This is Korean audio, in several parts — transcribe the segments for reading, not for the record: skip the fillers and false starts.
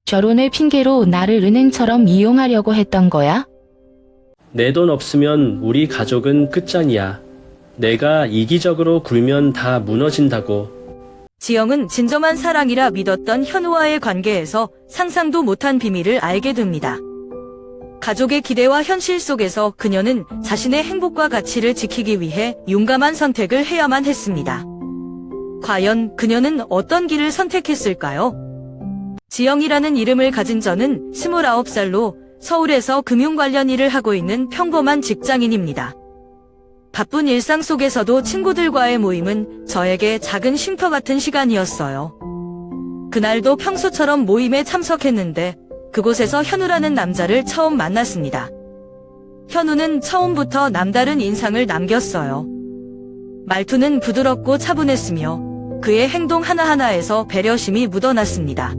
결혼을 핑계로 나를 은행처럼 이용하려고 했던 거야? 내 돈 없으면 우리 가족은 끝장이야. 내가 이기적으로 굴면 다 무너진다고. 지영은 진정한 사랑이라 믿었던 현우와의 관계에서 상상도 못한 비밀을 알게 됩니다. 가족의 기대와 현실 속에서 그녀는 자신의 행복과 가치를 지키기 위해 용감한 선택을 해야만 했습니다. 과연 그녀는 어떤 길을 선택했을까요? 지영이라는 이름을 가진 저는 29살로 서울에서 금융 관련 일을 하고 있는 평범한 직장인입니다. 바쁜 일상 속에서도 친구들과의 모임은 저에게 작은 쉼터 같은 시간이었어요. 그날도 평소처럼 모임에 참석했는데 그곳에서 현우라는 남자를 처음 만났습니다. 현우는 처음부터 남다른 인상을 남겼어요. 말투는 부드럽고 차분했으며 그의 행동 하나하나에서 배려심이 묻어났습니다.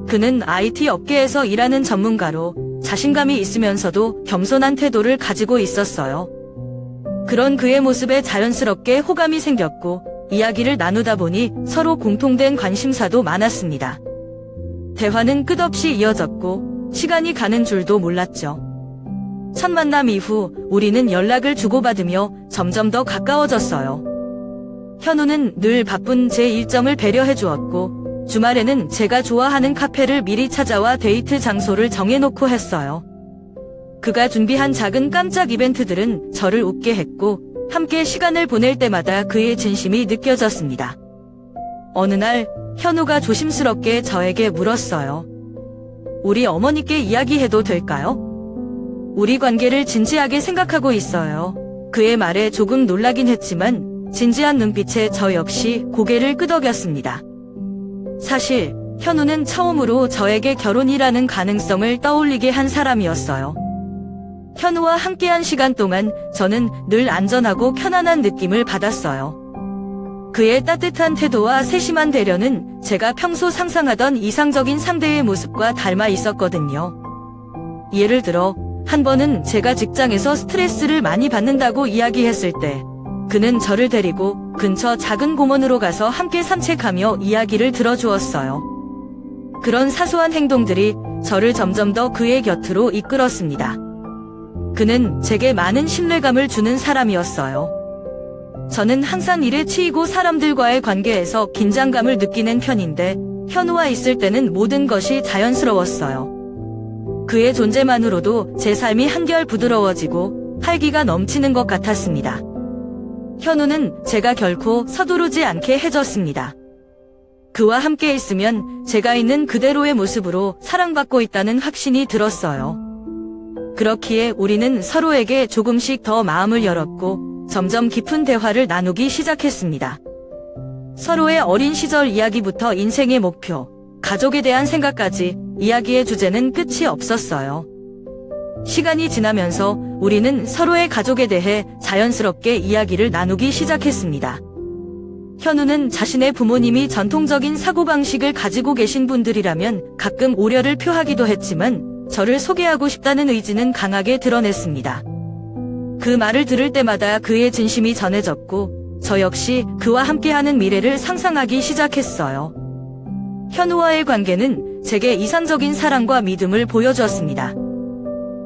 그는 IT 업계에서 일하는 전문가로 자신감이 있으면서도 겸손한 태도를 가지고 있었어요. 그런 그의 모습에 자연스럽게 호감이 생겼고 이야기를 나누다 보니 서로 공통된 관심사도 많았습니다. 대화는 끝없이 이어졌고 시간이 가는 줄도 몰랐죠. 첫 만남 이후 우리는 연락을 주고받으며 점점 더 가까워졌어요. 현우는 늘 바쁜 제 일정을 배려해 주었고 주말에는 제가 좋아하는 카페를 미리 찾아와 데이트 장소를 정해놓고 했어요. 그가 준비한 작은 깜짝 이벤트들은 저를 웃게 했고 함께 시간을 보낼 때마다 그의 진심이 느껴졌습니다. 어느 날 현우가 조심스럽게 저에게 물었어요. 우리 어머니께 이야기해도 될까요? 우리 관계를 진지하게 생각하고 있어요. 그의 말에 조금 놀라긴 했지만 진지한 눈빛에 저 역시 고개를 끄덕였습니다. 사실 현우는 처음으로 저에게 결혼이라는 가능성을 떠올리게 한 사람이었어요. 현우와 함께한 시간 동안 저는 늘 안전하고 편안한 느낌을 받았어요. 그의 따뜻한 태도와 세심한 배려는 제가 평소 상상하던 이상적인 상대의 모습과 닮아 있었거든요. 예를 들어 한 번은 제가 직장에서 스트레스를 많이 받는다고 이야기했을 때 그는 저를 데리고 근처 작은 공원으로 가서 함께 산책하며 이야기를 들어주었어요. 그런 사소한 행동들이 저를 점점 더 그의 곁으로 이끌었습니다. 그는 제게 많은 신뢰감을 주는 사람이었어요. 저는 항상 일에 치이고 사람들과의 관계에서 긴장감을 느끼는 편인데 현우와 있을 때는 모든 것이 자연스러웠어요. 그의 존재만으로도 제 삶이 한결 부드러워지고 활기가 넘치는 것 같았습니다. 현우는 제가 결코 서두르지 않게 해줬습니다. 그와 함께 있으면 제가 있는 그대로의 모습으로 사랑받고 있다는 확신이 들었어요. 그렇기에 우리는 서로에게 조금씩 더 마음을 열었고 점점 깊은 대화를 나누기 시작했습니다. 서로의 어린 시절 이야기부터 인생의 목표, 가족에 대한 생각까지 이야기의 주제는 끝이 없었어요. 시간이 지나면서 우리는 서로의 가족에 대해 자연스럽게 이야기를 나누기 시작했습니다. 현우는 자신의 부모님이 전통적인 사고방식을 가지고 계신 분들이라면 가끔 우려를 표하기도 했지만 저를 소개하고 싶다는 의지는 강하게 드러냈습니다. 그 말을 들을 때마다 그의 진심이 전해졌고 저 역시 그와 함께하는 미래를 상상하기 시작했어요. 현우와의 관계는 제게 이상적인 사랑과 믿음을 보여주었습니다.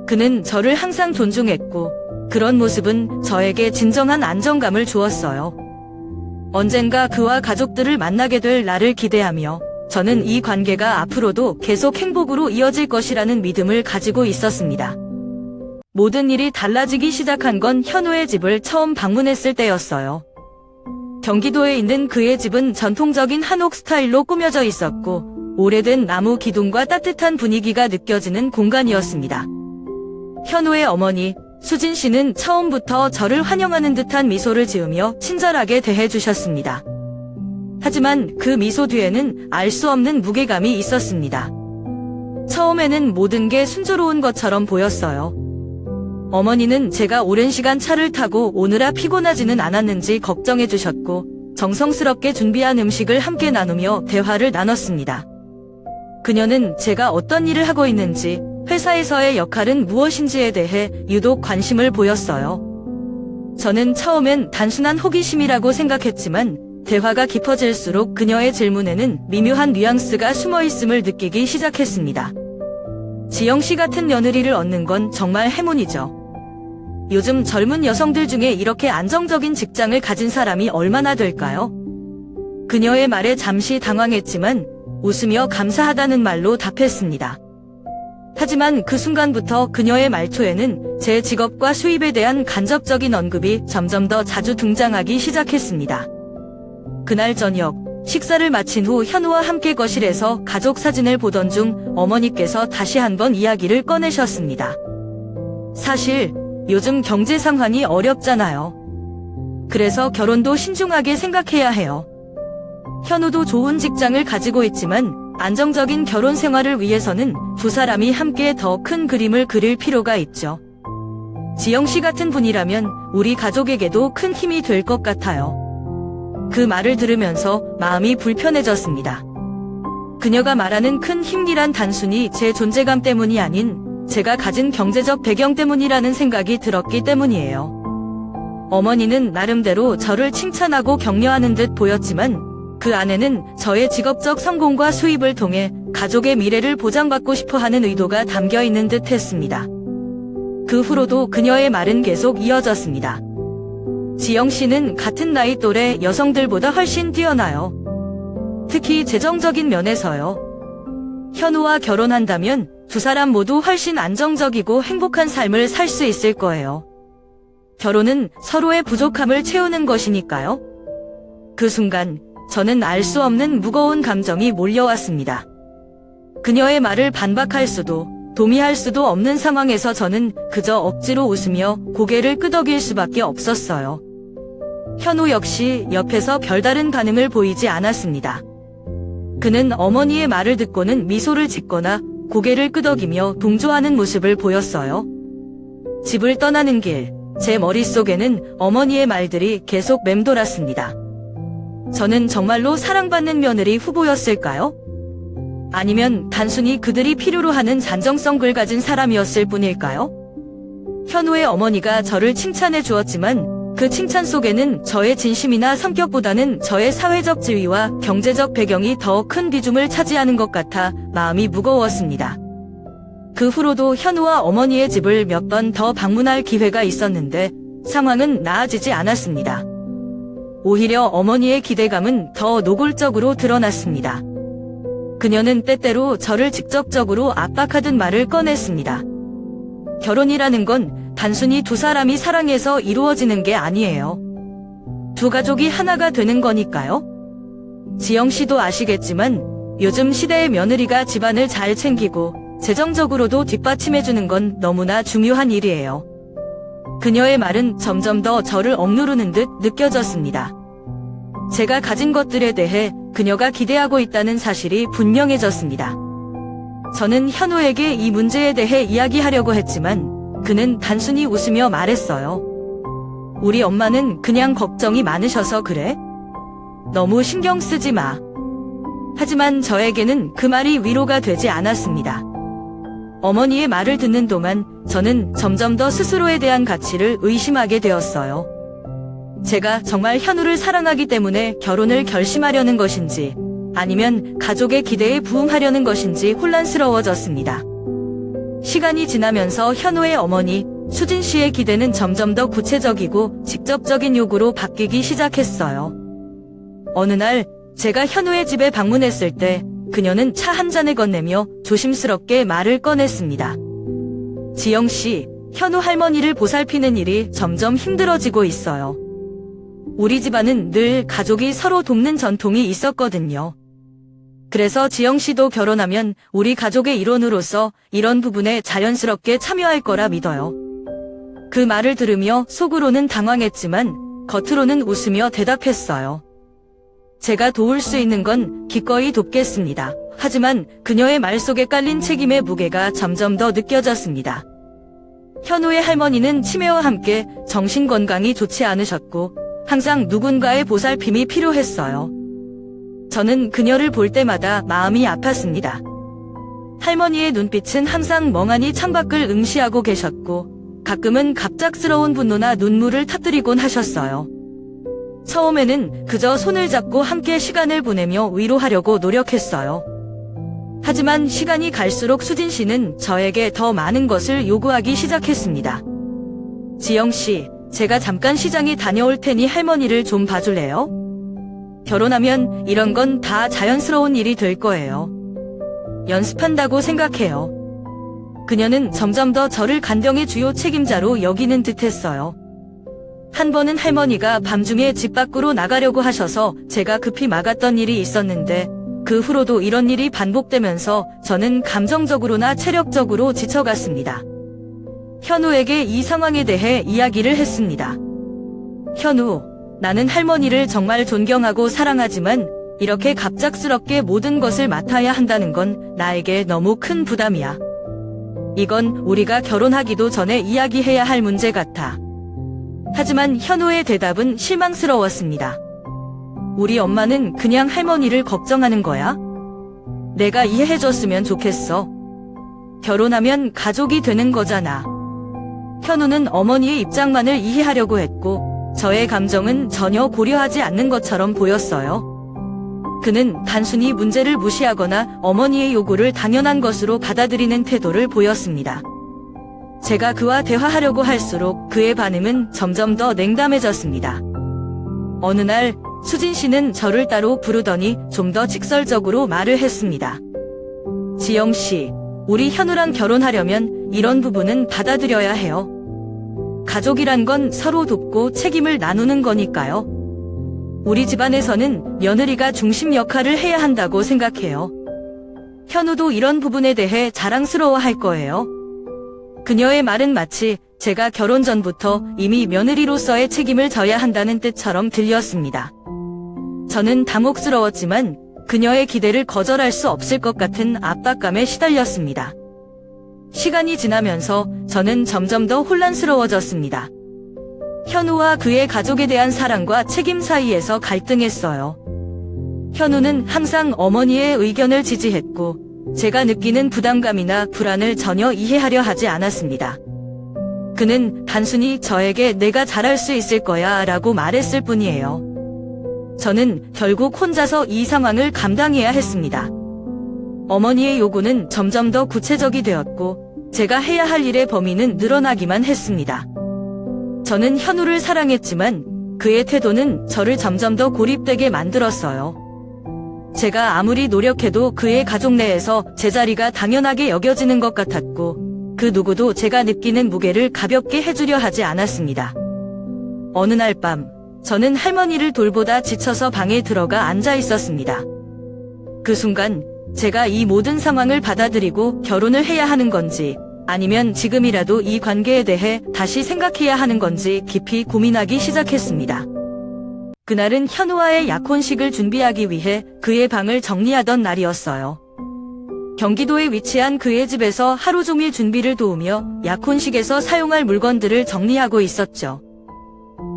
그는 저를 항상 존중했고 그런 모습은 저에게 진정한 안정감을 주었어요. 언젠가 그와 가족들을 만나게 될 날을 기대하며 저는 이 관계가 앞으로도 계속 행복으로 이어질 것이라는 믿음을 가지고 있었습니다. 모든 일이 달라지기 시작한 건 현우의 집을 처음 방문했을 때였어요. 경기도에 있는 그의 집은 전통적인 한옥 스타일로 꾸며져 있었고 오래된 나무 기둥과 따뜻한 분위기가 느껴지는 공간이었습니다. 현우의 어머니 수진 씨는 처음부터 저를 환영하는 듯한 미소를 지으며 친절하게 대해주셨습니다. 하지만 그 미소 뒤에는 알 수 없는 무게감이 있었습니다. 처음에는 모든 게 순조로운 것처럼 보였어요. 어머니는 제가 오랜 시간 차를 타고 오느라 피곤하지는 않았는지 걱정해 주셨고 정성스럽게 준비한 음식을 함께 나누며 대화를 나눴습니다. 그녀는 제가 어떤 일을 하고 있는지 회사에서의 역할은 무엇인지에 대해 유독 관심을 보였어요. 저는 처음엔 단순한 호기심이라고 생각했지만 대화가 깊어질수록 그녀의 질문에는 미묘한 뉘앙스가 숨어있음을 느끼기 시작했습니다. 지영씨 같은 며느리를 얻는 건 정말 행운이죠. 요즘 젊은 여성들 중에 이렇게 안정적인 직장을 가진 사람이 얼마나 될까요? 그녀의 말에 잠시 당황했지만 웃으며 감사하다는 말로 답했습니다. 하지만 그 순간부터 그녀의 말투에는 제 직업과 수입에 대한 간접적인 언급이 점점 더 자주 등장하기 시작했습니다. 그날 저녁, 식사를 마친 후 현우와 함께 거실에서 가족 사진을 보던 중 어머니께서 다시 한번 이야기를 꺼내셨습니다. 사실 요즘 경제 상황이 어렵잖아요. 그래서 결혼도 신중하게 생각해야 해요. 현우도 좋은 직장을 가지고 있지만 안정적인 결혼 생활을 위해서는 두 사람이 함께 더 큰 그림을 그릴 필요가 있죠. 지영씨 같은 분이라면 우리 가족에게도 큰 힘이 될 것 같아요. 그 말을 들으면서 마음이 불편해졌습니다. 그녀가 말하는 큰 힘이란 단순히 제 존재감 때문이 아닌 제가 가진 경제적 배경 때문이라는 생각이 들었기 때문이에요. 어머니는 나름대로 저를 칭찬하고 격려하는 듯 보였지만 그 안에는 저의 직업적 성공과 수입을 통해 가족의 미래를 보장받고 싶어하는 의도가 담겨 있는 듯 했습니다. 그 후로도 그녀의 말은 계속 이어졌습니다. 지영씨는 같은 나이 또래 여성들보다 훨씬 뛰어나요. 특히 재정적인 면에서요. 현우와 결혼한다면 두 사람 모두 훨씬 안정적이고 행복한 삶을 살 수 있을 거예요. 결혼은 서로의 부족함을 채우는 것이니까요. 그 순간 저는 알 수 없는 무거운 감정이 몰려왔습니다. 그녀의 말을 반박할 수도 동의할 수도 없는 상황에서 저는 그저 억지로 웃으며 고개를 끄덕일 수밖에 없었어요. 현우 역시 옆에서 별다른 반응을 보이지 않았습니다. 그는 어머니의 말을 듣고는 미소를 짓거나 고개를 끄덕이며 동조하는 모습을 보였어요. 집을 떠나는 길, 제 머릿속에는 어머니의 말들이 계속 맴돌았습니다. 저는 정말로 사랑받는 며느리 후보였을까요? 아니면 단순히 그들이 필요로 하는 잔정성을 가진 사람이었을 뿐일까요? 현우의 어머니가 저를 칭찬해 주었지만 그 칭찬 속에는 저의 진심이나 성격보다는 저의 사회적 지위와 경제적 배경이 더 큰 비중을 차지하는 것 같아 마음이 무거웠습니다. 그 후로도 현우와 어머니의 집을 몇 번 더 방문할 기회가 있었는데 상황은 나아지지 않았습니다. 오히려 어머니의 기대감은 더 노골적으로 드러났습니다. 그녀는 때때로 저를 직접적으로 압박하듯 말을 꺼냈습니다. 결혼이라는 건 단순히 두 사람이 사랑해서 이루어지는 게 아니에요. 두 가족이 하나가 되는 거니까요. 지영 씨도 아시겠지만 요즘 시대의 며느리가 집안을 잘 챙기고 재정적으로도 뒷받침해주는 건 너무나 중요한 일이에요. 그녀의 말은 점점 더 저를 억누르는 듯 느껴졌습니다. 제가 가진 것들에 대해 그녀가 기대하고 있다는 사실이 분명해졌습니다. 저는 현우에게 이 문제에 대해 이야기하려고 했지만 그는 단순히 웃으며 말했어요. 우리 엄마는 그냥 걱정이 많으셔서 그래? 너무 신경 쓰지 마. 하지만 저에게는 그 말이 위로가 되지 않았습니다. 어머니의 말을 듣는 동안 저는 점점 더 스스로에 대한 가치를 의심하게 되었어요. 제가 정말 현우를 사랑하기 때문에 결혼을 결심하려는 것인지 아니면 가족의 기대에 부응하려는 것인지 혼란스러워졌습니다. 시간이 지나면서 현우의 어머니 수진 씨의 기대는 점점 더 구체적이고 직접적인 요구로 바뀌기 시작했어요. 어느 날 제가 현우의 집에 방문했을 때 그녀는 차 한 잔을 건네며 조심스럽게 말을 꺼냈습니다. 지영 씨, 현우 할머니를 보살피는 일이 점점 힘들어지고 있어요. 우리 집안은 늘 가족이 서로 돕는 전통이 있었거든요. 그래서 지영 씨도 결혼하면 우리 가족의 일원으로서 이런 부분에 자연스럽게 참여할 거라 믿어요. 그 말을 들으며 속으로는 당황했지만 겉으로는 웃으며 대답했어요. 제가 도울 수 있는 건 기꺼이 돕겠습니다. 하지만 그녀의 말 속에 깔린 책임의 무게가 점점 더 느껴졌습니다. 현우의 할머니는 치매와 함께 정신건강이 좋지 않으셨고 항상 누군가의 보살핌이 필요했어요. 저는 그녀를 볼 때마다 마음이 아팠습니다. 할머니의 눈빛은 항상 멍하니 창밖을 응시하고 계셨고 가끔은 갑작스러운 분노나 눈물을 터뜨리곤 하셨어요. 처음에는 그저 손을 잡고 함께 시간을 보내며 위로하려고 노력했어요. 하지만 시간이 갈수록 수진 씨는 저에게 더 많은 것을 요구하기 시작했습니다. 지영 씨, 제가 잠깐 시장에 다녀올 테니 할머니를 좀 봐줄래요? 결혼하면 이런 건 다 자연스러운 일이 될 거예요. 연습한다고 생각해요. 그녀는 점점 더 저를 간병의 주요 책임자로 여기는 듯했어요. 한 번은 할머니가 밤중에 집 밖으로 나가려고 하셔서 제가 급히 막았던 일이 있었는데 그 후로도 이런 일이 반복되면서 저는 감정적으로나 체력적으로 지쳐갔습니다. 현우에게 이 상황에 대해 이야기를 했습니다. 현우, 나는 할머니를 정말 존경하고 사랑하지만 이렇게 갑작스럽게 모든 것을 맡아야 한다는 건 나에게 너무 큰 부담이야. 이건 우리가 결혼하기도 전에 이야기해야 할 문제 같아. 하지만 현우의 대답은 실망스러웠습니다. 우리 엄마는 그냥 할머니를 걱정하는 거야? 내가 이해해줬으면 좋겠어. 결혼하면 가족이 되는 거잖아. 현우는 어머니의 입장만을 이해하려고 했고 저의 감정은 전혀 고려하지 않는 것처럼 보였어요. 그는 단순히 문제를 무시하거나 어머니의 요구를 당연한 것으로 받아들이는 태도를 보였습니다. 제가 그와 대화하려고 할수록 그의 반응은 점점 더 냉담해졌습니다. 어느 날 수진 씨는 저를 따로 부르더니 좀 더 직설적으로 말을 했습니다. 지영 씨, 우리 현우랑 결혼하려면 이런 부분은 받아들여야 해요. 가족이란 건 서로 돕고 책임을 나누는 거니까요. 우리 집안에서는 며느리가 중심 역할을 해야 한다고 생각해요. 현우도 이런 부분에 대해 자랑스러워할 거예요. 그녀의 말은 마치 제가 결혼 전부터 이미 며느리로서의 책임을 져야 한다는 뜻처럼 들렸습니다. 저는 당혹스러웠지만 그녀의 기대를 거절할 수 없을 것 같은 압박감에 시달렸습니다. 시간이 지나면서 저는 점점 더 혼란스러워졌습니다. 현우와 그의 가족에 대한 사랑과 책임 사이에서 갈등했어요. 현우는 항상 어머니의 의견을 지지했고 제가 느끼는 부담감이나 불안을 전혀 이해하려 하지 않았습니다. 그는 단순히 저에게 내가 잘할 수 있을 거야 라고 말했을 뿐이에요. 저는 결국 혼자서 이 상황을 감당해야 했습니다. 어머니의 요구는 점점 더 구체적이 되었고 제가 해야 할 일의 범위는 늘어나기만 했습니다. 저는 현우를 사랑했지만 그의 태도는 저를 점점 더 고립되게 만들었어요. 제가 아무리 노력해도 그의 가족 내에서 제 자리가 당연하게 여겨지는 것 같았고 그 누구도 제가 느끼는 무게를 가볍게 해주려 하지 않았습니다. 어느 날 밤 저는 할머니를 돌보다 지쳐서 방에 들어가 앉아 있었습니다. 그 순간 제가 이 모든 상황을 받아들이고 결혼을 해야 하는 건지 아니면 지금이라도 이 관계에 대해 다시 생각해야 하는 건지 깊이 고민하기 시작했습니다. 그날은 현우와의 약혼식을 준비하기 위해 그의 방을 정리하던 날이었어요. 경기도에 위치한 그의 집에서 하루 종일 준비를 도우며 약혼식에서 사용할 물건들을 정리하고 있었죠.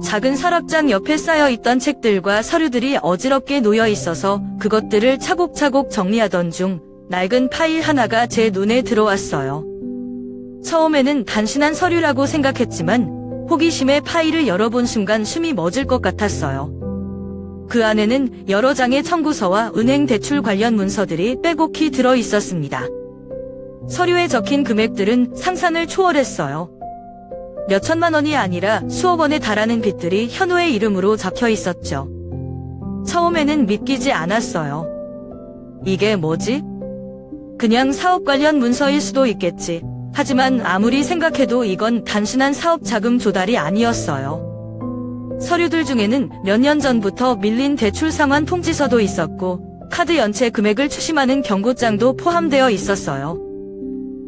작은 서랍장 옆에 쌓여있던 책들과 서류들이 어지럽게 놓여 있어서 그것들을 차곡차곡 정리하던 중 낡은 파일 하나가 제 눈에 들어왔어요. 처음에는 단순한 서류라고 생각했지만 호기심에 파일을 열어본 순간 숨이 멎을 것 같았어요. 그 안에는 여러 장의 청구서와 은행 대출 관련 문서들이 빼곡히 들어 있었습니다. 서류에 적힌 금액들은 상상을 초월했어요. 몇 천만 원이 아니라 수억 원에 달하는 빚들이 현우의 이름으로 적혀 있었죠. 처음에는 믿기지 않았어요. 이게 뭐지? 그냥 사업 관련 문서일 수도 있겠지. 하지만 아무리 생각해도 이건 단순한 사업 자금 조달이 아니었어요. 서류들 중에는 몇 년 전부터 밀린 대출 상환 통지서도 있었고 카드 연체 금액을 추심하는 경고장도 포함되어 있었어요.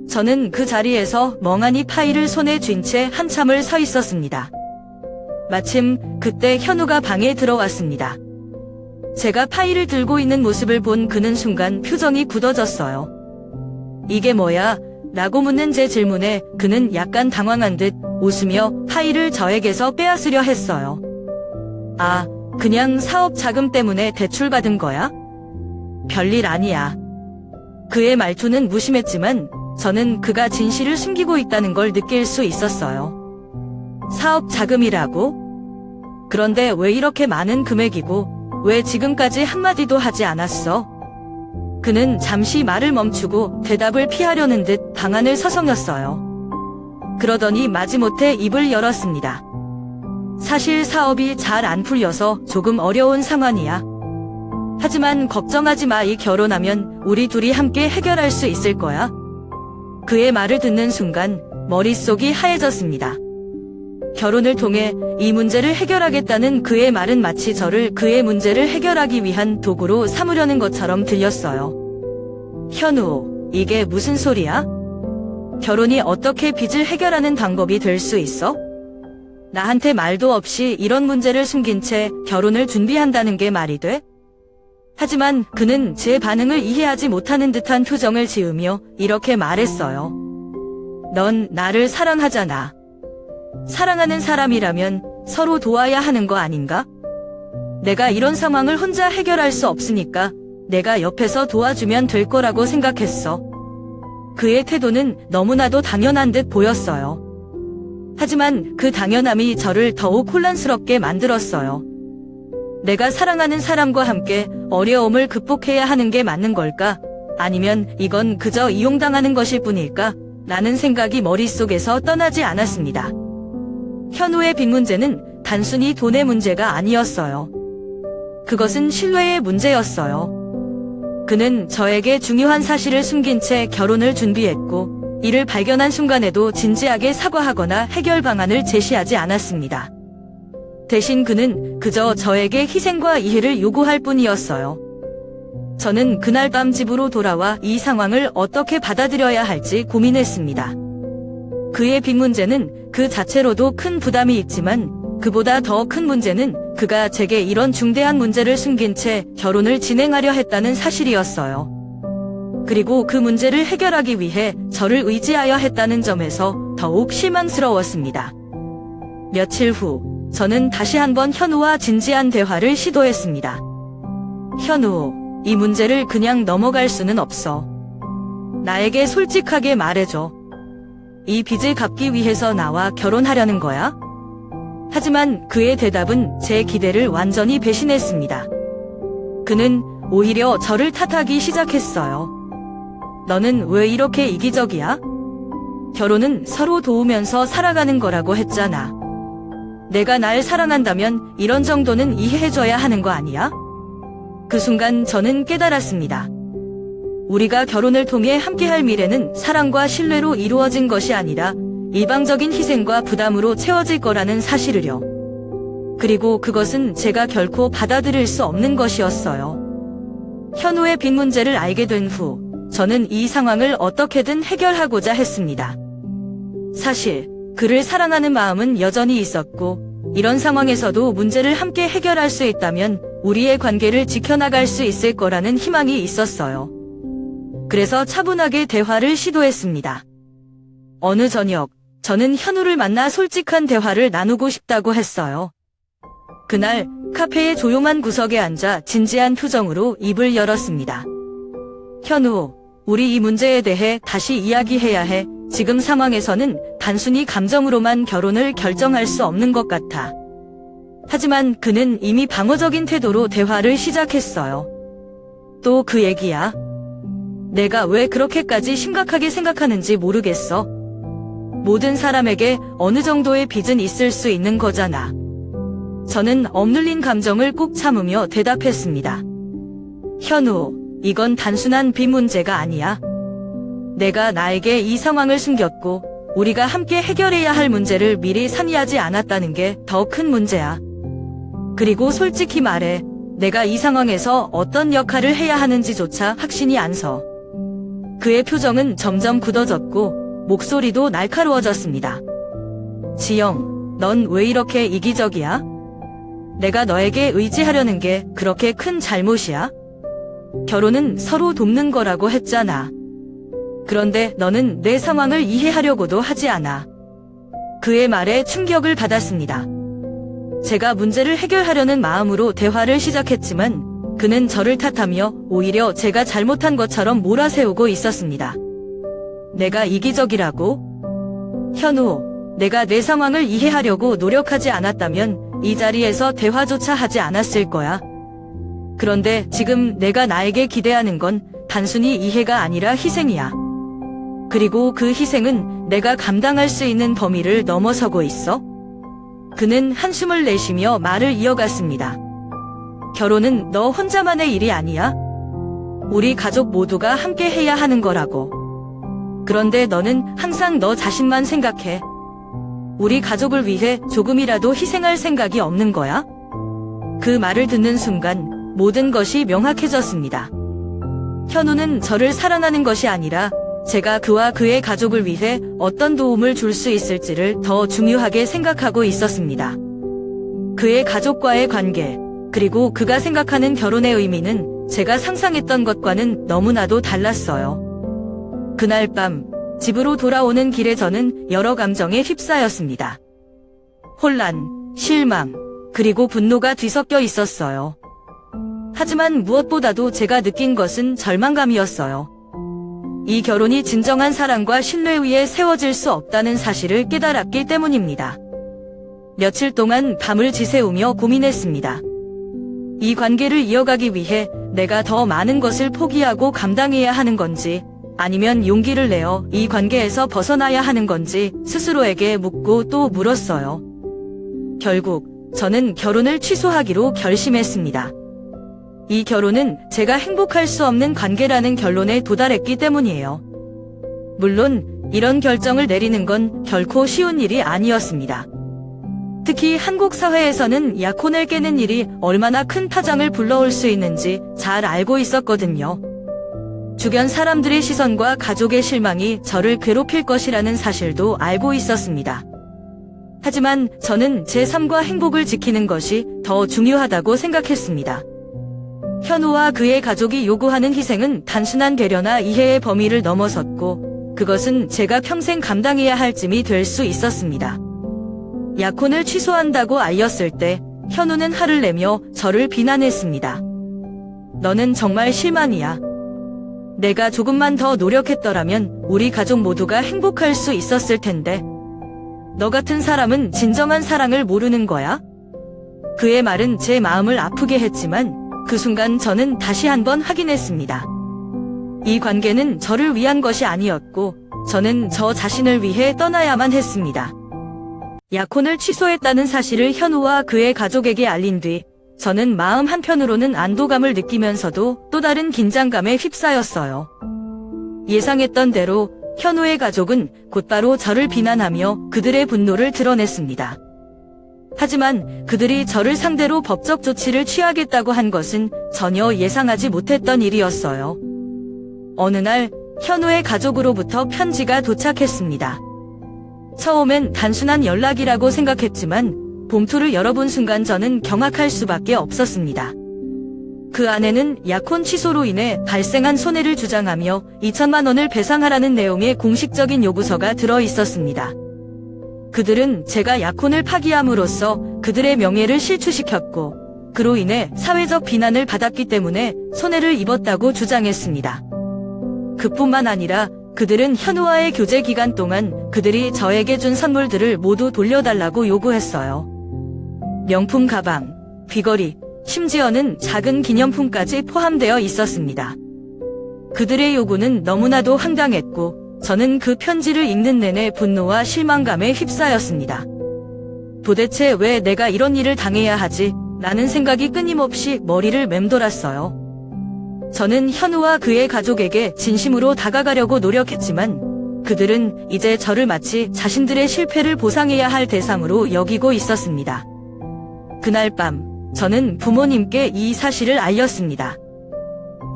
저는 그 자리에서 멍하니 파일을 손에 쥔 채 한참을 서 있었습니다. 마침 그때 현우가 방에 들어왔습니다. 제가 파일을 들고 있는 모습을 본 그는 순간 표정이 굳어졌어요. 이게 뭐야? 라고 묻는 제 질문에 그는 약간 당황한 듯 웃으며 파일을 저에게서 빼앗으려 했어요. 아, 그냥 사업 자금 때문에 대출받은 거야? 별일 아니야. 그의 말투는 무심했지만 저는 그가 진실을 숨기고 있다는 걸 느낄 수 있었어요. 사업 자금이라고? 그런데 왜 이렇게 많은 금액이고 왜 지금까지 한마디도 하지 않았어? 그는 잠시 말을 멈추고 대답을 피하려는 듯 방안을 서성였어요. 그러더니 마지못해 입을 열었습니다. 사실 사업이 잘 안 풀려서 조금 어려운 상황이야. 하지만 걱정하지 마. 이 결혼하면 우리 둘이 함께 해결할 수 있을 거야. 그의 말을 듣는 순간 머릿속이 하얘졌습니다. 결혼을 통해 이 문제를 해결하겠다는 그의 말은 마치 저를 그의 문제를 해결하기 위한 도구로 삼으려는 것처럼 들렸어요. 현우, 이게 무슨 소리야? 결혼이 어떻게 빚을 해결하는 방법이 될 수 있어? 나한테 말도 없이 이런 문제를 숨긴 채 결혼을 준비한다는 게 말이 돼? 하지만 그는 제 반응을 이해하지 못하는 듯한 표정을 지으며 이렇게 말했어요. 넌 나를 사랑하잖아. 사랑하는 사람이라면 서로 도와야 하는 거 아닌가? 내가 이런 상황을 혼자 해결할 수 없으니까 내가 옆에서 도와주면 될 거라고 생각했어. 그의 태도는 너무나도 당연한 듯 보였어요. 하지만 그 당연함이 저를 더욱 혼란스럽게 만들었어요. 내가 사랑하는 사람과 함께 어려움을 극복해야 하는 게 맞는 걸까? 아니면 이건 그저 이용당하는 것일 뿐일까? 라는 생각이 머릿속에서 떠나지 않았습니다. 현우의 빚 문제는 단순히 돈의 문제가 아니었어요. 그것은 신뢰의 문제였어요. 그는 저에게 중요한 사실을 숨긴 채 결혼을 준비했고, 이를 발견한 순간에도 진지하게 사과하거나 해결 방안을 제시하지 않았습니다. 대신 그는 그저 저에게 희생과 이해를 요구할 뿐이었어요. 저는 그날 밤 집으로 돌아와 이 상황을 어떻게 받아들여야 할지 고민했습니다. 그의 빚 문제는 그 자체로도 큰 부담이 있지만 그보다 더 큰 문제는 그가 제게 이런 중대한 문제를 숨긴 채 결혼을 진행하려 했다는 사실이었어요. 그리고 그 문제를 해결하기 위해 저를 의지하여 했다는 점에서 더욱 실망스러웠습니다. 며칠 후 저는 다시 한번 현우와 진지한 대화를 시도했습니다. 현우, 이 문제를 그냥 넘어갈 수는 없어. 나에게 솔직하게 말해줘. 이 빚을 갚기 위해서 나와 결혼하려는 거야? 하지만 그의 대답은 제 기대를 완전히 배신했습니다. 그는 오히려 저를 탓하기 시작했어요. 너는 왜 이렇게 이기적이야? 결혼은 서로 도우면서 살아가는 거라고 했잖아. 내가 날 사랑한다면 이런 정도는 이해해줘야 하는 거 아니야? 그 순간 저는 깨달았습니다. 우리가 결혼을 통해 함께할 미래는 사랑과 신뢰로 이루어진 것이 아니라 일방적인 희생과 부담으로 채워질 거라는 사실을요. 그리고 그것은 제가 결코 받아들일 수 없는 것이었어요. 현우의 빚 문제를 알게 된 후 저는 이 상황을 어떻게든 해결하고자 했습니다. 사실 그를 사랑하는 마음은 여전히 있었고 이런 상황에서도 문제를 함께 해결할 수 있다면 우리의 관계를 지켜나갈 수 있을 거라는 희망이 있었어요. 그래서 차분하게 대화를 시도했습니다. 어느 저녁 저는 현우를 만나 솔직한 대화를 나누고 싶다고 했어요. 그날 카페의 조용한 구석에 앉아 진지한 표정으로 입을 열었습니다. 현우, 우리 이 문제에 대해 다시 이야기해야 해. 지금 상황에서는 단순히 감정으로만 결혼을 결정할 수 없는 것 같아. 하지만 그는 이미 방어적인 태도로 대화를 시작했어요. 또 그 얘기야? 내가 왜 그렇게까지 심각하게 생각하는지 모르겠어. 모든 사람에게 어느 정도의 빚은 있을 수 있는 거잖아. 저는 억눌린 감정을 꾹 참으며 대답했습니다. 현우, 이건 단순한 빚 문제가 아니야. 내가 나에게 이 상황을 숨겼고 우리가 함께 해결해야 할 문제를 미리 상의하지 않았다는 게 더 큰 문제야. 그리고 솔직히 말해, 내가 이 상황에서 어떤 역할을 해야 하는지조차 확신이 안 서. 그의 표정은 점점 굳어졌고 목소리도 날카로워졌습니다. 지영, 넌 왜 이렇게 이기적이야? 내가 너에게 의지하려는 게 그렇게 큰 잘못이야? 결혼은 서로 돕는 거라고 했잖아. 그런데 너는 내 상황을 이해하려고도 하지 않아. 그의 말에 충격을 받았습니다. 제가 문제를 해결하려는 마음으로 대화를 시작했지만 그는 저를 탓하며 오히려 제가 잘못한 것처럼 몰아세우고 있었습니다. 내가 이기적이라고? 현우, 내가 내 상황을 이해하려고 노력하지 않았다면 이 자리에서 대화조차 하지 않았을 거야. 그런데 지금 내가 나에게 기대하는 건 단순히 이해가 아니라 희생이야. 그리고 그 희생은 내가 감당할 수 있는 범위를 넘어서고 있어. 그는 한숨을 내쉬며 말을 이어갔습니다. 결혼은 너 혼자만의 일이 아니야. 우리 가족 모두가 함께 해야 하는 거라고. 그런데 너는 항상 너 자신만 생각해. 우리 가족을 위해 조금이라도 희생할 생각이 없는 거야? 그 말을 듣는 순간 모든 것이 명확해졌습니다. 현우는 저를 사랑하는 것이 아니라 제가 그와 그의 가족을 위해 어떤 도움을 줄 수 있을지를 더 중요하게 생각하고 있었습니다. 그의 가족과의 관계, 그리고 그가 생각하는 결혼의 의미는 제가 상상했던 것과는 너무나도 달랐어요. 그날 밤, 집으로 돌아오는 길에 저는 여러 감정에 휩싸였습니다. 혼란, 실망, 그리고 분노가 뒤섞여 있었어요. 하지만 무엇보다도 제가 느낀 것은 절망감이었어요. 이 결혼이 진정한 사랑과 신뢰 위에 세워질 수 없다는 사실을 깨달았기 때문입니다. 며칠 동안 밤을 지새우며 고민했습니다. 이 관계를 이어가기 위해 내가 더 많은 것을 포기하고 감당해야 하는 건지, 아니면 용기를 내어 이 관계에서 벗어나야 하는 건지 스스로에게 묻고 또 물었어요. 결국 저는 결혼을 취소하기로 결심했습니다. 이 결혼은 제가 행복할 수 없는 관계라는 결론에 도달했기 때문이에요. 물론 이런 결정을 내리는 건 결코 쉬운 일이 아니었습니다. 특히 한국 사회에서는 약혼을 깨는 일이 얼마나 큰 파장을 불러올 수 있는지 잘 알고 있었거든요. 주변 사람들의 시선과 가족의 실망이 저를 괴롭힐 것이라는 사실도 알고 있었습니다. 하지만 저는 제 삶과 행복을 지키는 것이 더 중요하다고 생각했습니다. 현우와 그의 가족이 요구하는 희생은 단순한 배려나 이해의 범위를 넘어섰고, 그것은 제가 평생 감당해야 할 짐이 될 수 있었습니다. 약혼을 취소한다고 알렸을 때 현우는 화를 내며 저를 비난했습니다. 너는 정말 실망이야. 내가 조금만 더 노력했더라면 우리 가족 모두가 행복할 수 있었을 텐데. 너 같은 사람은 진정한 사랑을 모르는 거야? 그의 말은 제 마음을 아프게 했지만 그 순간 저는 다시 한번 확인했습니다. 이 관계는 저를 위한 것이 아니었고 저는 저 자신을 위해 떠나야만 했습니다. 약혼을 취소했다는 사실을 현우와 그의 가족에게 알린 뒤 저는 마음 한편으로는 안도감을 느끼면서도 또 다른 긴장감에 휩싸였어요. 예상했던 대로 현우의 가족은 곧바로 저를 비난하며 그들의 분노를 드러냈습니다. 하지만 그들이 저를 상대로 법적 조치를 취하겠다고 한 것은 전혀 예상하지 못했던 일이었어요. 어느 날 현우의 가족으로부터 편지가 도착했습니다. 처음엔 단순한 연락이라고 생각했지만 봉투를 열어본 순간 저는 경악할 수밖에 없었습니다. 그 안에는 약혼 취소로 인해 발생한 손해를 주장하며 2천만 원을 배상하라는 내용의 공식적인 요구서가 들어 있었습니다. 그들은 제가 약혼을 파기함으로써 그들의 명예를 실추시켰고, 그로 인해 사회적 비난을 받았기 때문에 손해를 입었다고 주장했습니다. 그뿐만 아니라 그들은 현우와의 교제 기간 동안 그들이 저에게 준 선물들을 모두 돌려달라고 요구했어요. 명품 가방, 귀걸이, 심지어는 작은 기념품까지 포함되어 있었습니다. 그들의 요구는 너무나도 황당했고 저는 그 편지를 읽는 내내 분노와 실망감에 휩싸였습니다. 도대체 왜 내가 이런 일을 당해야 하지? 라는 생각이 끊임없이 머리를 맴돌았어요. 저는 현우와 그의 가족에게 진심으로 다가가려고 노력했지만 그들은 이제 저를 마치 자신들의 실패를 보상해야 할 대상으로 여기고 있었습니다. 그날 밤 저는 부모님께 이 사실을 알렸습니다.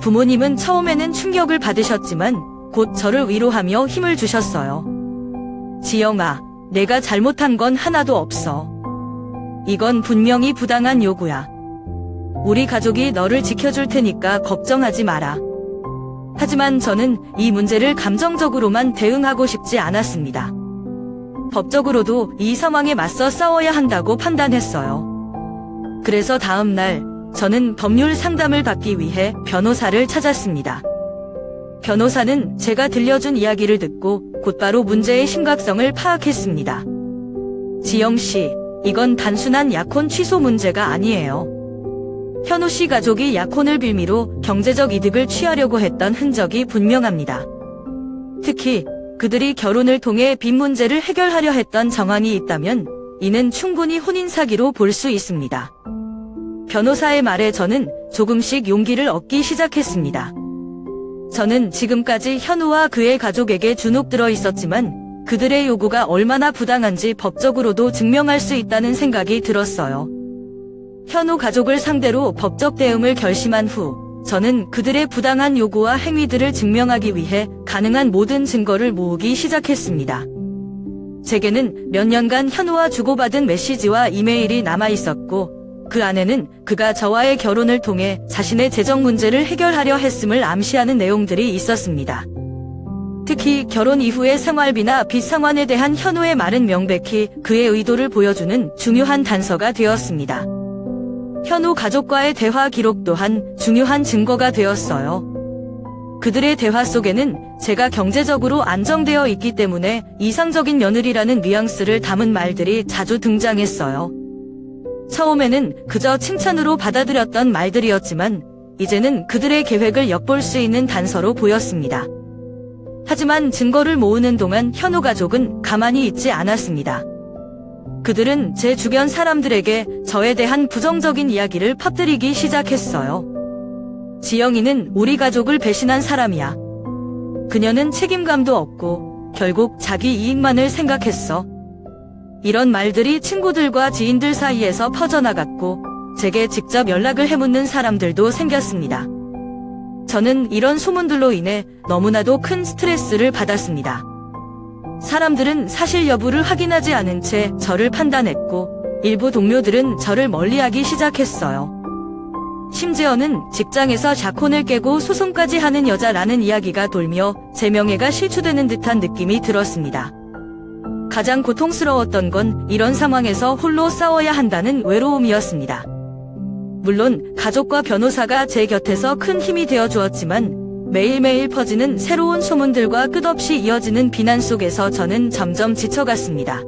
부모님은 처음에는 충격을 받으셨지만 곧 저를 위로하며 힘을 주셨어요. 지영아, 내가 잘못한 건 하나도 없어. 이건 분명히 부당한 요구야. 우리 가족이 너를 지켜줄 테니까 걱정하지 마라. 하지만 저는 이 문제를 감정적으로만 대응하고 싶지 않았습니다. 법적으로도 이 상황에 맞서 싸워야 한다고 판단했어요. 그래서 다음 날 저는 법률 상담을 받기 위해 변호사를 찾았습니다. 변호사는 제가 들려준 이야기를 듣고 곧바로 문제의 심각성을 파악했습니다. 지영 씨, 이건 단순한 약혼 취소 문제가 아니에요. 현우 씨 가족이 약혼을 빌미로 경제적 이득을 취하려고 했던 흔적이 분명합니다. 특히 그들이 결혼을 통해 빚 문제를 해결하려 했던 정황이 있다면 이는 충분히 혼인 사기로 볼 수 있습니다. 변호사의 말에 저는 조금씩 용기를 얻기 시작했습니다. 저는 지금까지 현우와 그의 가족에게 주눅 들어 있었지만 그들의 요구가 얼마나 부당한지 법적으로도 증명할 수 있다는 생각이 들었어요. 현우 가족을 상대로 법적 대응을 결심한 후 저는 그들의 부당한 요구와 행위들을 증명하기 위해 가능한 모든 증거를 모으기 시작했습니다. 제게는 몇 년간 현우와 주고받은 메시지와 이메일이 남아 있었고 그 안에는 그가 저와의 결혼을 통해 자신의 재정 문제를 해결하려 했음을 암시하는 내용들이 있었습니다. 특히 결혼 이후의 생활비나 빚 상환에 대한 현우의 말은 명백히 그의 의도를 보여주는 중요한 단서가 되었습니다. 현우 가족과의 대화 기록 또한 중요한 증거가 되었어요. 그들의 대화 속에는 제가 경제적으로 안정되어 있기 때문에 이상적인 며느리라는 뉘앙스를 담은 말들이 자주 등장했어요. 처음에는 그저 칭찬으로 받아들였던 말들이었지만 이제는 그들의 계획을 엿볼 수 있는 단서로 보였습니다. 하지만 증거를 모으는 동안 현우 가족은 가만히 있지 않았습니다. 그들은 제 주변 사람들에게 저에 대한 부정적인 이야기를 퍼뜨리기 시작했어요. 지영이는 우리 가족을 배신한 사람이야. 그녀는 책임감도 없고 결국 자기 이익만을 생각했어. 이런 말들이 친구들과 지인들 사이에서 퍼져나갔고 제게 직접 연락을 해묻는 사람들도 생겼습니다. 저는 이런 소문들로 인해 너무나도 큰 스트레스를 받았습니다. 사람들은 사실 여부를 확인하지 않은 채 저를 판단했고 일부 동료들은 저를 멀리하기 시작했어요. 심지어는 직장에서 약혼을 깨고 소송까지 하는 여자라는 이야기가 돌며 제 명예가 실추되는 듯한 느낌이 들었습니다. 가장 고통스러웠던 건 이런 상황에서 홀로 싸워야 한다는 외로움이었습니다. 물론 가족과 변호사가 제 곁에서 큰 힘이 되어 주었지만 매일매일 퍼지는 새로운 소문들과 끝없이 이어지는 비난 속에서 저는 점점 지쳐갔습니다.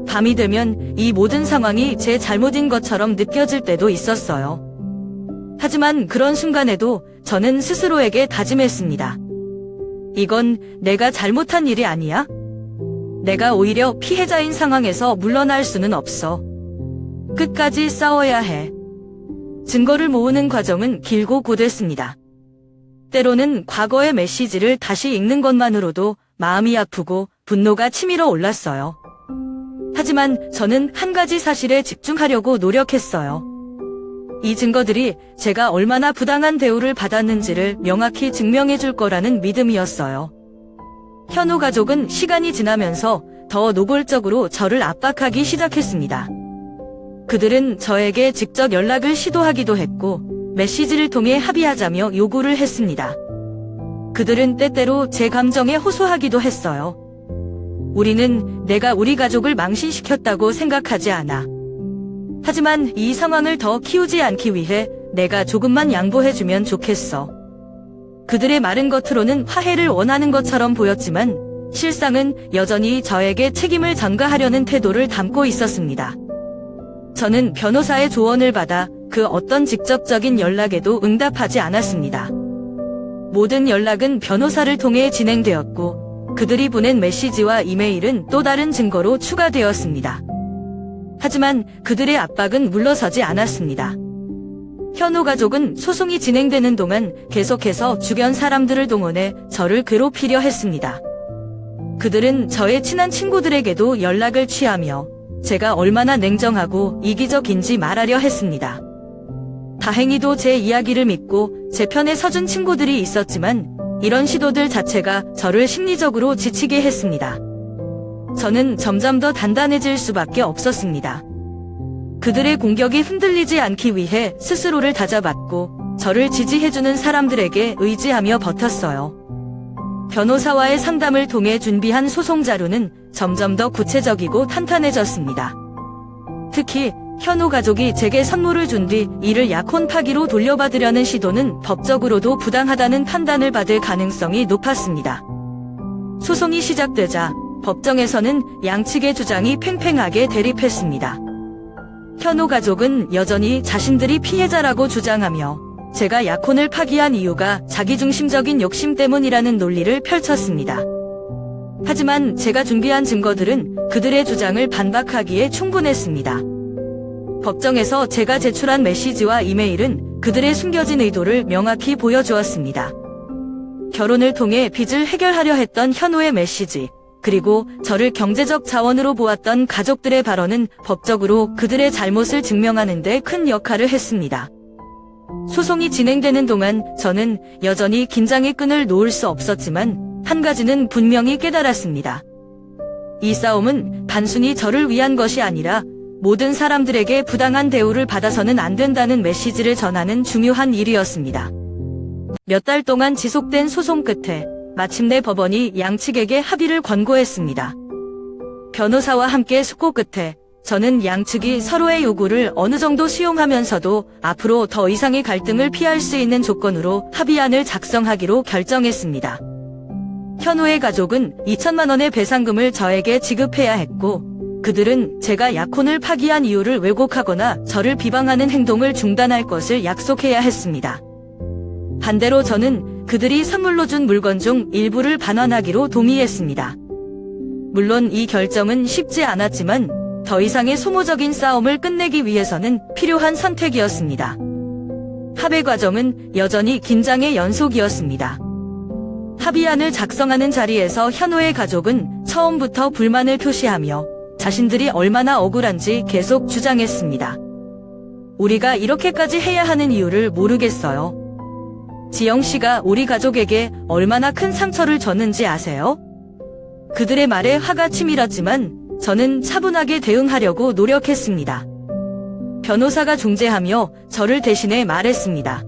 밤이 되면 이 모든 상황이 제 잘못인 것처럼 느껴질 때도 있었어요. 하지만 그런 순간에도 저는 스스로에게 다짐했습니다. 이건 내가 잘못한 일이 아니야? 내가 오히려 피해자인 상황에서 물러날 수는 없어. 끝까지 싸워야 해. 증거를 모으는 과정은 길고 고됐습니다. 때로는 과거의 메시지를 다시 읽는 것만으로도 마음이 아프고 분노가 치밀어 올랐어요. 하지만 저는 한 가지 사실에 집중하려고 노력했어요. 이 증거들이 제가 얼마나 부당한 대우를 받았는지를 명확히 증명해 줄 거라는 믿음이었어요. 현우 가족은 시간이 지나면서 더 노골적으로 저를 압박하기 시작했습니다. 그들은 저에게 직접 연락을 시도하기도 했고 메시지를 통해 합의하자며 요구를 했습니다. 그들은 때때로 제 감정에 호소하기도 했어요. 우리는 내가 우리 가족을 망신시켰다고 생각하지 않아. 하지만 이 상황을 더 키우지 않기 위해 내가 조금만 양보해주면 좋겠어. 그들의 말은 겉으로는 화해를 원하는 것처럼 보였지만 실상은 여전히 저에게 책임을 전가하려는 태도를 담고 있었습니다. 저는 변호사의 조언을 받아 그 어떤 직접적인 연락에도 응답하지 않았습니다. 모든 연락은 변호사를 통해 진행되었고 그들이 보낸 메시지와 이메일은 또 다른 증거로 추가되었습니다. 하지만 그들의 압박은 물러서지 않았습니다. 현우 가족은 소송이 진행되는 동안 계속해서 주변 사람들을 동원해 저를 괴롭히려 했습니다. 그들은 저의 친한 친구들에게도 연락을 취하며 제가 얼마나 냉정하고 이기적인지 말하려 했습니다. 다행히도 제 이야기를 믿고 제 편에 서준 친구들이 있었지만 이런 시도들 자체가 저를 심리적으로 지치게 했습니다. 저는 점점 더 단단해질 수밖에 없었습니다. 그들의 공격이 흔들리지 않기 위해 스스로를 다잡았고 저를 지지해주는 사람들에게 의지하며 버텼어요. 변호사와의 상담을 통해 준비한 소송 자료는 점점 더 구체적이고 탄탄해졌습니다. 특히 현우 가족이 제게 선물을 준 뒤 이를 약혼 파기로 돌려받으려는 시도는 법적으로도 부당하다는 판단을 받을 가능성이 높았습니다. 소송이 시작되자 법정에서는 양측의 주장이 팽팽하게 대립했습니다. 현우 가족은 여전히 자신들이 피해자라고 주장하며 제가 약혼을 파기한 이유가 자기중심적인 욕심 때문이라는 논리를 펼쳤습니다. 하지만 제가 준비한 증거들은 그들의 주장을 반박하기에 충분했습니다. 법정에서 제가 제출한 메시지와 이메일은 그들의 숨겨진 의도를 명확히 보여주었습니다. 결혼을 통해 빚을 해결하려 했던 현우의 메시지, 그리고 저를 경제적 자원으로 보았던 가족들의 발언은 법적으로 그들의 잘못을 증명하는 데 큰 역할을 했습니다. 소송이 진행되는 동안 저는 여전히 긴장의 끈을 놓을 수 없었지만 한 가지는 분명히 깨달았습니다. 이 싸움은 단순히 저를 위한 것이 아니라 모든 사람들에게 부당한 대우를 받아서는 안 된다는 메시지를 전하는 중요한 일이었습니다. 몇 달 동안 지속된 소송 끝에 마침내 법원이 양측에게 합의를 권고했습니다. 변호사와 함께 숙고 끝에 저는 양측이 서로의 요구를 어느 정도 수용하면서도 앞으로 더 이상의 갈등을 피할 수 있는 조건으로 합의안을 작성하기로 결정했습니다. 현우의 가족은 2천만 원의 배상금을 저에게 지급해야 했고, 그들은 제가 약혼을 파기한 이유를 왜곡하거나 저를 비방하는 행동을 중단할 것을 약속해야 했습니다. 반대로 저는 그들이 선물로 준 물건 중 일부를 반환하기로 동의했습니다. 물론 이 결정은 쉽지 않았지만 더 이상의 소모적인 싸움을 끝내기 위해서는 필요한 선택이었습니다. 합의 과정은 여전히 긴장의 연속이었습니다. 합의안을 작성하는 자리에서 현우의 가족은 처음부터 불만을 표시하며 자신들이 얼마나 억울한지 계속 주장했습니다. 우리가 이렇게까지 해야 하는 이유를 모르겠어요. 지영 씨가 우리 가족에게 얼마나 큰 상처를 줬는지 아세요? 그들의 말에 화가 치밀었지만 저는 차분하게 대응하려고 노력했습니다. 변호사가 중재하며 저를 대신해 말했습니다.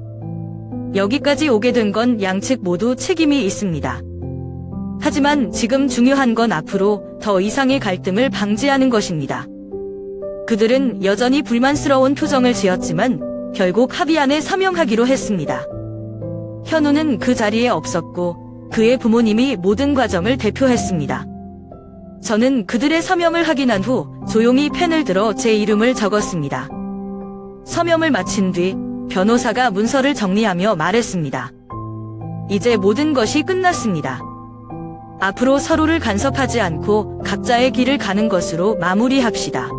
여기까지 오게 된 건 양측 모두 책임이 있습니다. 하지만 지금 중요한 건 앞으로 더 이상의 갈등을 방지하는 것입니다. 그들은 여전히 불만스러운 표정을 지었지만 결국 합의안에 서명하기로 했습니다. 현우는 그 자리에 없었고 그의 부모님이 모든 과정을 대표했습니다. 저는 그들의 서명을 확인한 후 조용히 펜을 들어 제 이름을 적었습니다. 서명을 마친 뒤 변호사가 문서를 정리하며 말했습니다. 이제 모든 것이 끝났습니다. 앞으로 서로를 간섭하지 않고 각자의 길을 가는 것으로 마무리합시다.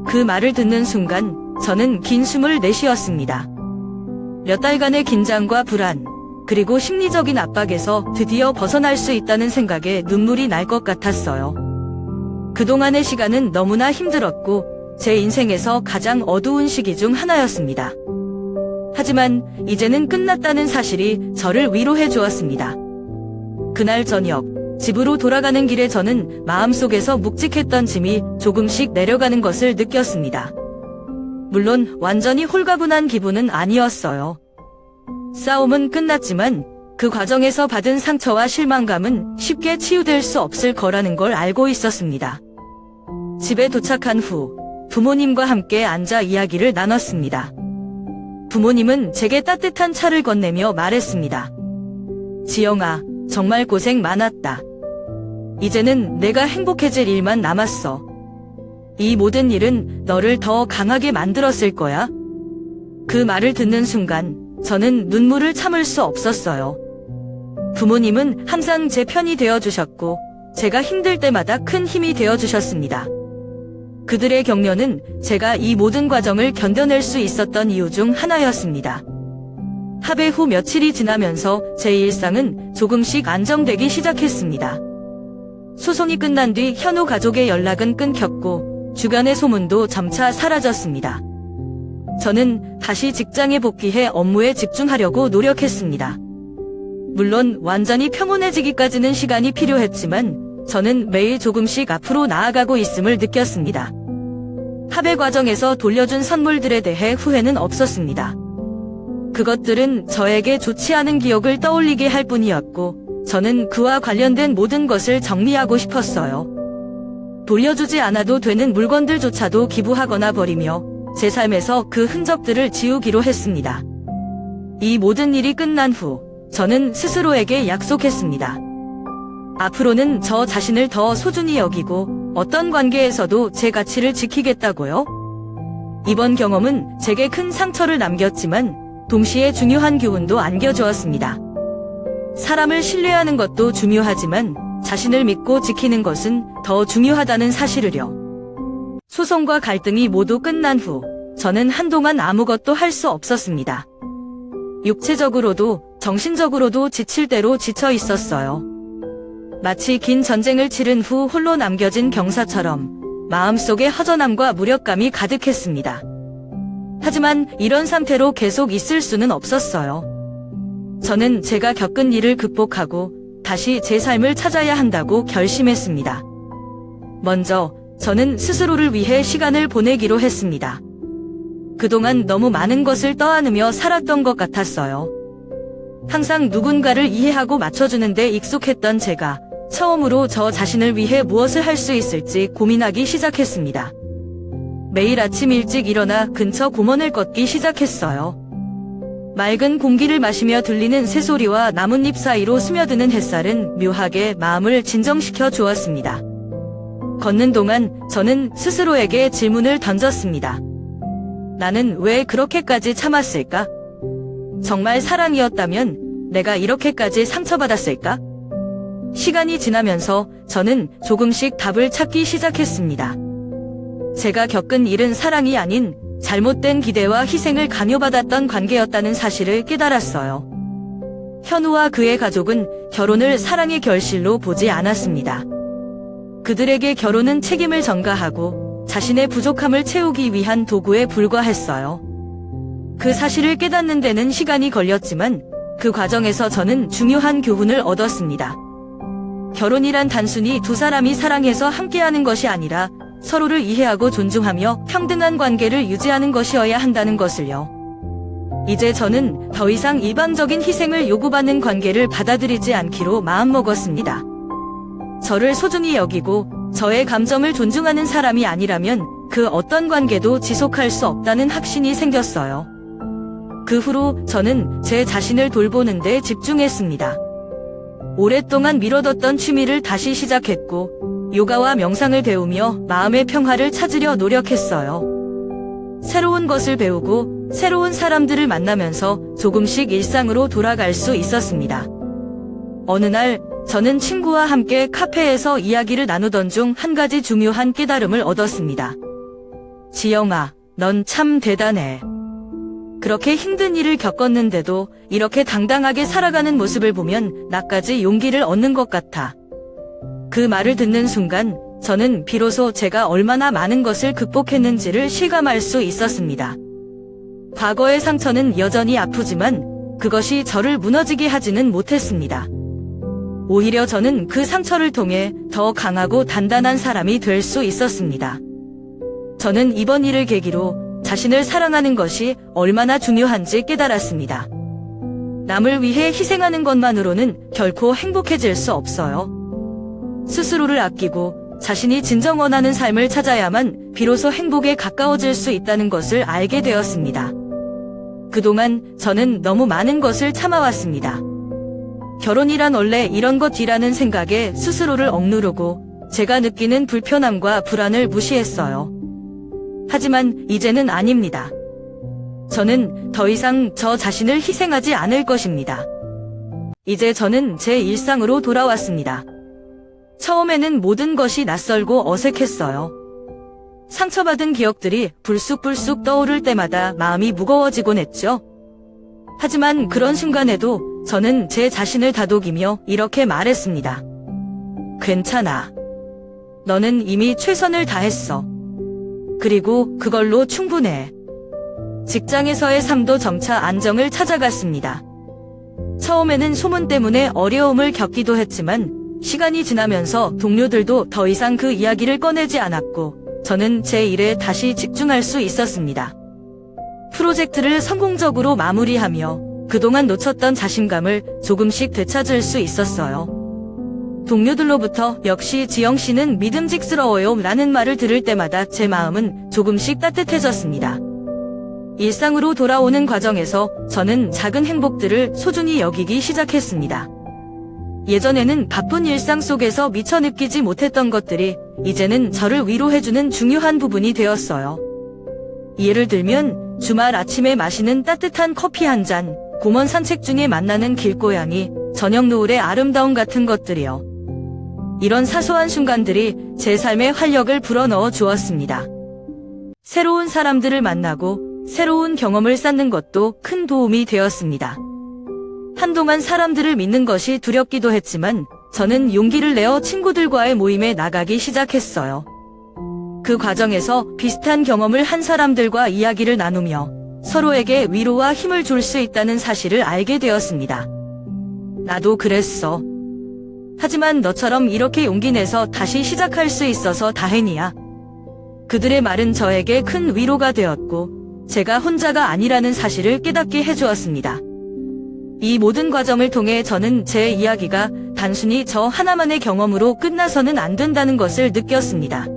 그 말을 듣는 순간 저는 긴 숨을 내쉬었습니다. 몇 달간의 긴장과 불안, 그리고 심리적인 압박에서 드디어 벗어날 수 있다는 생각에 눈물이 날 것 같았어요. 그동안의 시간은 너무나 힘들었고 제 인생에서 가장 어두운 시기 중 하나였습니다. 하지만 이제는 끝났다는 사실이 저를 위로해 주었습니다. 그날 저녁, 집으로 돌아가는 길에 저는 마음속에서 묵직했던 짐이 조금씩 내려가는 것을 느꼈습니다. 물론 완전히 홀가분한 기분은 아니었어요. 싸움은 끝났지만 그 과정에서 받은 상처와 실망감은 쉽게 치유될 수 없을 거라는 걸 알고 있었습니다. 집에 도착한 후 부모님과 함께 앉아 이야기를 나눴습니다. 부모님은 제게 따뜻한 차를 건네며 말했습니다. 지영아, 정말 고생 많았다. 이제는 내가 행복해질 일만 남았어. 이 모든 일은 너를 더 강하게 만들었을 거야. 그 말을 듣는 순간 저는 눈물을 참을 수 없었어요. 부모님은 항상 제 편이 되어주셨고 제가 힘들 때마다 큰 힘이 되어주셨습니다. 그들의 격려는 제가 이 모든 과정을 견뎌낼 수 있었던 이유 중 하나였습니다. 합의 후 며칠이 지나면서 제 일상은 조금씩 안정되기 시작했습니다. 소송이 끝난 뒤 현우 가족의 연락은 끊겼고 주변의 소문도 점차 사라졌습니다. 저는 다시 직장에 복귀해 업무에 집중하려고 노력했습니다. 물론 완전히 평온해지기까지는 시간이 필요했지만 저는 매일 조금씩 앞으로 나아가고 있음을 느꼈습니다. 합의 과정에서 돌려준 선물들에 대해 후회는 없었습니다. 그것들은 저에게 좋지 않은 기억을 떠올리게 할 뿐이었고 저는 그와 관련된 모든 것을 정리하고 싶었어요. 돌려주지 않아도 되는 물건들조차도 기부하거나 버리며 제 삶에서 그 흔적들을 지우기로 했습니다. 이 모든 일이 끝난 후 저는 스스로에게 약속했습니다. 앞으로는 저 자신을 더 소중히 여기고 어떤 관계에서도 제 가치를 지키겠다고요? 이번 경험은 제게 큰 상처를 남겼지만 동시에 중요한 교훈도 안겨주었습니다. 사람을 신뢰하는 것도 중요하지만 자신을 믿고 지키는 것은 더 중요하다는 사실을요. 소송과 갈등이 모두 끝난 후 저는 한동안 아무것도 할 수 없었습니다. 육체적으로도 정신적으로도 지칠 대로 지쳐 있었어요. 마치 긴 전쟁을 치른 후 홀로 남겨진 경사처럼 마음속에 허전함과 무력감이 가득했습니다. 하지만 이런 상태로 계속 있을 수는 없었어요. 저는 제가 겪은 일을 극복하고 다시 제 삶을 찾아야 한다고 결심했습니다. 먼저 저는 스스로를 위해 시간을 보내기로 했습니다. 그동안 너무 많은 것을 떠안으며 살았던 것 같았어요. 항상 누군가를 이해하고 맞춰주는 데 익숙했던 제가 처음으로 저 자신을 위해 무엇을 할 수 있을지 고민하기 시작했습니다. 매일 아침 일찍 일어나 근처 공원을 걷기 시작했어요. 맑은 공기를 마시며 들리는 새소리와 나뭇잎 사이로 스며드는 햇살은 묘하게 마음을 진정시켜 주었습니다. 걷는 동안 저는 스스로에게 질문을 던졌습니다. 나는 왜 그렇게까지 참았을까? 정말 사랑이었다면 내가 이렇게까지 상처받았을까? 시간이 지나면서 저는 조금씩 답을 찾기 시작했습니다. 제가 겪은 일은 사랑이 아닌 잘못된 기대와 희생을 강요받았던 관계였다는 사실을 깨달았어요. 현우와 그의 가족은 결혼을 사랑의 결실로 보지 않았습니다. 그들에게 결혼은 책임을 전가하고 자신의 부족함을 채우기 위한 도구에 불과했어요. 그 사실을 깨닫는 데는 시간이 걸렸지만 그 과정에서 저는 중요한 교훈을 얻었습니다. 결혼이란 단순히 두 사람이 사랑해서 함께하는 것이 아니라 서로를 이해하고 존중하며 평등한 관계를 유지하는 것이어야 한다는 것을요. 이제 저는 더 이상 일방적인 희생을 요구받는 관계를 받아들이지 않기로 마음먹었습니다. 저를 소중히 여기고 저의 감정을 존중하는 사람이 아니라면 그 어떤 관계도 지속할 수 없다는 확신이 생겼어요. 그 후로 저는 제 자신을 돌보는 데 집중했습니다. 오랫동안 미뤄뒀던 취미를 다시 시작했고 요가와 명상을 배우며 마음의 평화를 찾으려 노력했어요. 새로운 것을 배우고 새로운 사람들을 만나면서 조금씩 일상으로 돌아갈 수 있었습니다. 어느 날 저는 친구와 함께 카페에서 이야기를 나누던 중 한 가지 중요한 깨달음을 얻었습니다. 지영아, 넌 참 대단해. 그렇게 힘든 일을 겪었는데도 이렇게 당당하게 살아가는 모습을 보면 나까지 용기를 얻는 것 같아. 그 말을 듣는 순간 저는 비로소 제가 얼마나 많은 것을 극복했는지를 실감할 수 있었습니다. 과거의 상처는 여전히 아프지만 그것이 저를 무너지게 하지는 못했습니다. 오히려 저는 그 상처를 통해 더 강하고 단단한 사람이 될 수 있었습니다. 저는 이번 일을 계기로 자신을 사랑하는 것이 얼마나 중요한지 깨달았습니다. 남을 위해 희생하는 것만으로는 결코 행복해질 수 없어요. 스스로를 아끼고 자신이 진정 원하는 삶을 찾아야만 비로소 행복에 가까워질 수 있다는 것을 알게 되었습니다. 그동안 저는 너무 많은 것을 참아왔습니다. 결혼이란 원래 이런 것이라는 생각에 스스로를 억누르고 제가 느끼는 불편함과 불안을 무시했어요. 하지만 이제는 아닙니다. 저는 더 이상 저 자신을 희생하지 않을 것입니다. 이제 저는 제 일상으로 돌아왔습니다. 처음에는 모든 것이 낯설고 어색했어요. 상처받은 기억들이 불쑥불쑥 떠오를 때마다 마음이 무거워지곤 했죠. 하지만 그런 순간에도 저는 제 자신을 다독이며 이렇게 말했습니다. 괜찮아. 너는 이미 최선을 다했어. 그리고 그걸로 충분해. 직장에서의 삶도 점차 안정을 찾아갔습니다. 처음에는 소문 때문에 어려움을 겪기도 했지만 시간이 지나면서 동료들도 더 이상 그 이야기를 꺼내지 않았고 저는 제 일에 다시 집중할 수 있었습니다. 프로젝트를 성공적으로 마무리하며 그동안 놓쳤던 자신감을 조금씩 되찾을 수 있었어요. 동료들로부터 역시 지영 씨는 믿음직스러워요 라는 말을 들을 때마다 제 마음은 조금씩 따뜻해졌습니다. 일상으로 돌아오는 과정에서 저는 작은 행복들을 소중히 여기기 시작했습니다. 예전에는 바쁜 일상 속에서 미처 느끼지 못했던 것들이 이제는 저를 위로해주는 중요한 부분이 되었어요. 예를 들면 주말 아침에 마시는 따뜻한 커피 한 잔, 공원 산책 중에 만나는 길고양이, 저녁 노을의 아름다움 같은 것들이요. 이런 사소한 순간들이 제 삶에 활력을 불어넣어 주었습니다. 새로운 사람들을 만나고 새로운 경험을 쌓는 것도 큰 도움이 되었습니다. 한동안 사람들을 믿는 것이 두렵기도 했지만 저는 용기를 내어 친구들과의 모임에 나가기 시작했어요. 그 과정에서 비슷한 경험을 한 사람들과 이야기를 나누며 서로에게 위로와 힘을 줄 수 있다는 사실을 알게 되었습니다. 나도 그랬어. 하지만 너처럼 이렇게 용기 내서 다시 시작할 수 있어서 다행이야. 그들의 말은 저에게 큰 위로가 되었고 제가 혼자가 아니라는 사실을 깨닫게 해주었습니다. 이 모든 과정을 통해 저는 제 이야기가 단순히 저 하나만의 경험으로 끝나서는 안 된다는 것을 느꼈습니다.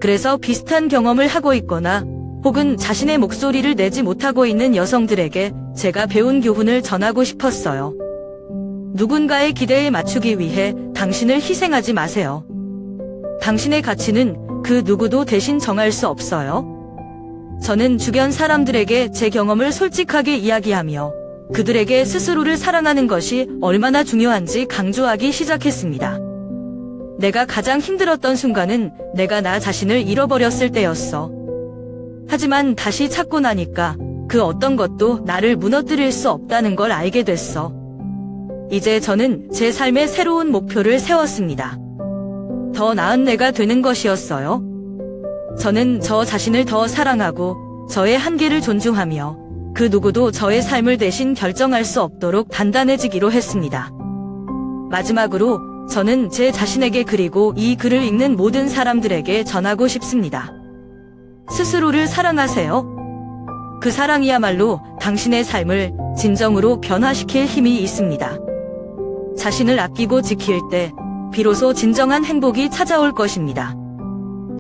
그래서 비슷한 경험을 하고 있거나 혹은 자신의 목소리를 내지 못하고 있는 여성들에게 제가 배운 교훈을 전하고 싶었어요. 누군가의 기대에 맞추기 위해 당신을 희생하지 마세요. 당신의 가치는 그 누구도 대신 정할 수 없어요. 저는 주변 사람들에게 제 경험을 솔직하게 이야기하며 그들에게 스스로를 사랑하는 것이 얼마나 중요한지 강조하기 시작했습니다. 내가 가장 힘들었던 순간은 내가 나 자신을 잃어버렸을 때였어. 하지만 다시 찾고 나니까 그 어떤 것도 나를 무너뜨릴 수 없다는 걸 알게 됐어. 이제 저는 제 삶의 새로운 목표를 세웠습니다. 더 나은 내가 되는 것이었어요. 저는 저 자신을 더 사랑하고 저의 한계를 존중하며 그 누구도 저의 삶을 대신 결정할 수 없도록 단단해지기로 했습니다. 마지막으로 저는 제 자신에게 그리고 이 글을 읽는 모든 사람들에게 전하고 싶습니다. 스스로를 사랑하세요. 그 사랑이야말로 당신의 삶을 진정으로 변화시킬 힘이 있습니다. 자신을 아끼고 지킬 때 비로소 진정한 행복이 찾아올 것입니다.